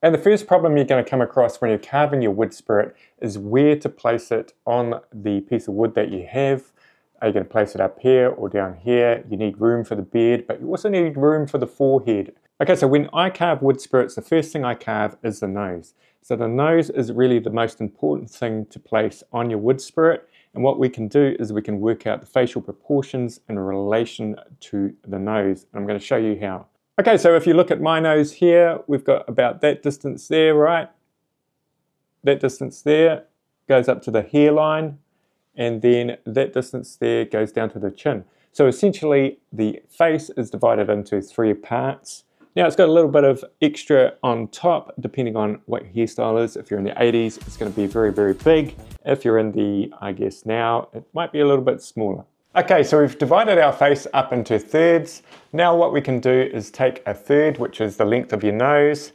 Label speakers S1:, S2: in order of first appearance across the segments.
S1: And the first problem you're going to come across when you're carving your wood spirit is where to place it on the piece of wood that you have. Are you going to place it up here or down here? You need room for the beard, but you also need room for the forehead. Okay, so when I carve wood spirits, the first thing I carve is the nose. So the nose is really the most important thing to place on your wood spirit. And what we can do is we can work out the facial proportions in relation to the nose. And I'm going to show you how. Okay, so if you look at my nose here, we've got about that distance there, right? That distance there goes up to the hairline, and then that distance there goes down to the chin. So essentially, the face is divided into 3 parts. Now it's got a little bit of extra on top, depending on what your hairstyle is. If you're in the 80s, it's going to be very, very big. If you're in the, I guess now, it might be a little bit smaller. Okay, so we've divided our face up into thirds. Now what we can do is take a third, which is the length of your nose,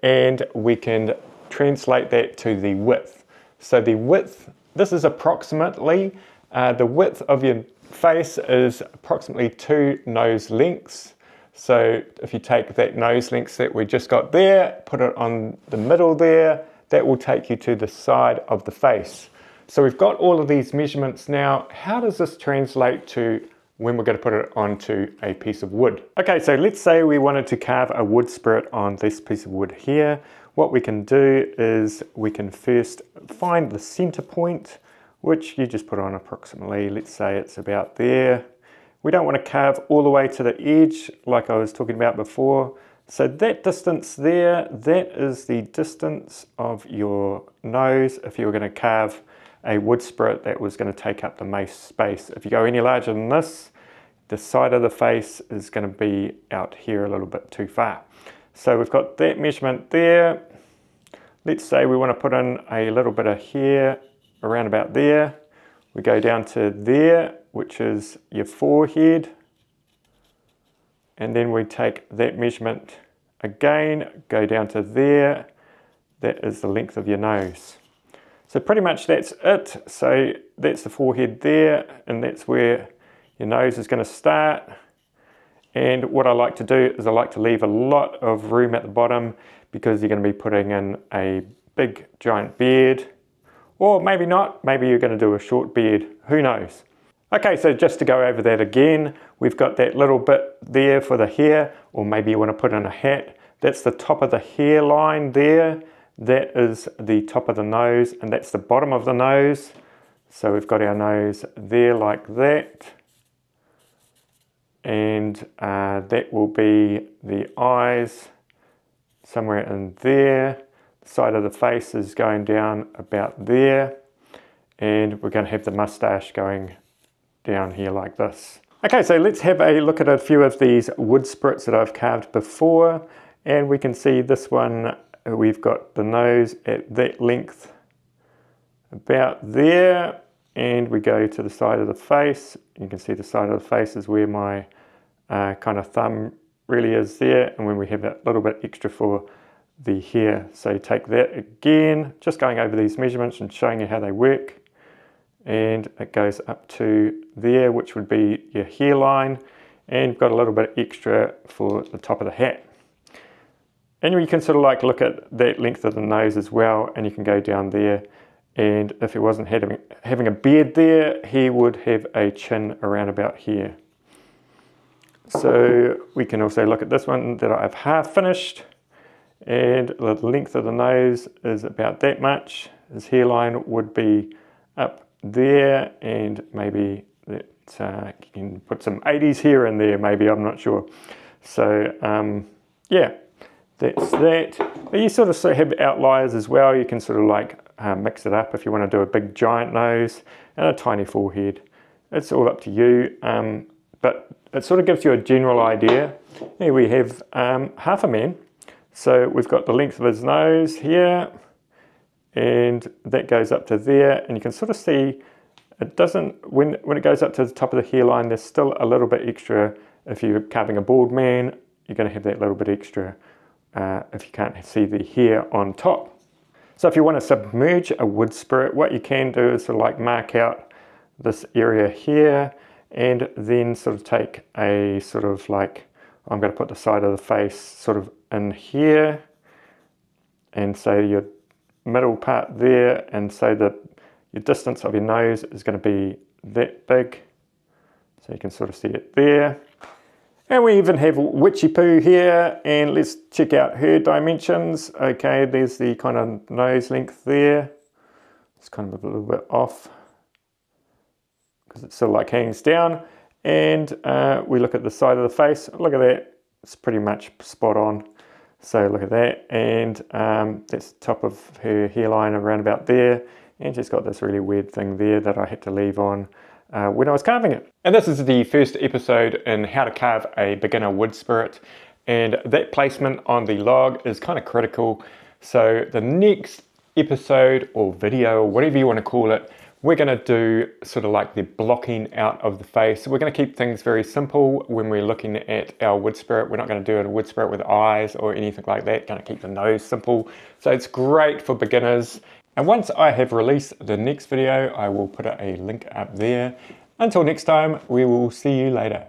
S1: and we can translate that to the width. So the width, this is approximately, the width of your face is approximately 2 nose lengths. So if you take that nose length that we just got there, put it on the middle there, that will take you to the side of the face. So we've got all of these measurements now. How does this translate to when we're going to put it onto a piece of wood? Okay, so let's say we wanted to carve a wood spirit on this piece of wood here. What we can do is we can first find the center point, which you just put on approximately, let's say it's about there. We don't want to carve all the way to the edge like I was talking about before. So that distance there, that is the distance of your nose if you were going to carve a wood spirit that was going to take up the most space. If you go any larger than this, the side of the face is going to be out here a little bit too far. So we've got that measurement there. Let's say we want to put in a little bit of hair around about there. We go down to there, which is your forehead. And then we take that measurement again, go down to there. That is the length of your nose. So pretty much that's it. So that's the forehead there, and that's where your nose is going to start. And what I like to do is I like to leave a lot of room at the bottom because you're going to be putting in a big giant beard. Or maybe not, maybe you're going to do a short beard, who knows. Okay, so just to go over that again, we've got that little bit there for the hair, or maybe you want to put in a hat. That's the top of the hairline there. That is the top of the nose, and that's the bottom of the nose. So we've got our nose there like that. And that will be the eyes somewhere in there. The side of the face is going down about there. And we're going to have the mustache going down here like this. Okay, so let's have a look at a few of these wood spirits that I've carved before. And we can see this one, we've got the nose at that length about there, and we go to the side of the face. You can see the side of the face is where my kind of thumb really is there, and when we have that little bit extra for the hair. So you take that again, just going over these measurements and showing you how they work, and it goes up to there, which would be your hairline, and you've got a little bit extra for the top of the hat. And you can sort of like look at that length of the nose as well, and you can go down there, and if he wasn't having a beard there, he would have a chin around about here. So we can also look at this one that I've half finished, and the length of the nose is about that much. His hairline would be up there, and maybe that you can put some 80s hair in there, maybe, I'm not sure. So yeah. That's that. But you sort of have outliers as well. You can sort of like mix it up if you want to do a big giant nose and a tiny forehead. It's all up to you, but it sort of gives you a general idea. Here we have half a man. So we've got the length of his nose here, and that goes up to there, and you can sort of see it doesn't, when it goes up to the top of the hairline, there's still a little bit extra. If you're carving a bald man, you're going to have that little bit extra. If you can't see the hair on top. So if you want to submerge a wood spirit, what you can do is sort of like mark out this area here, and then sort of take a sort of like, I'm going to put the side of the face sort of in here, and so your middle part there, and so that your distance of your nose is going to be that big. So you can sort of see it there. And we even have Witchy Poo here, and let's check out her dimensions. Okay, there's the kind of nose length there. It's kind of a little bit off because it sort of like hangs down. And we look at the side of the face. Look at that, it's pretty much spot on. So look at that, and that's the top of her hairline around about there. And she's got this really weird thing there that I had to leave on when I was carving it. And this is the first episode in how to carve a beginner wood spirit, and that placement on the log is kind of critical. So the next episode or video, or whatever you want to call it, we're going to do sort of like the blocking out of the face. We're going to keep things very simple when we're looking at our wood spirit. We're not going to do a wood spirit with eyes or anything like that. Going to keep the nose simple. So it's great for beginners. And once I have released the next video, I will put a link up there. Until next time, we will see you later.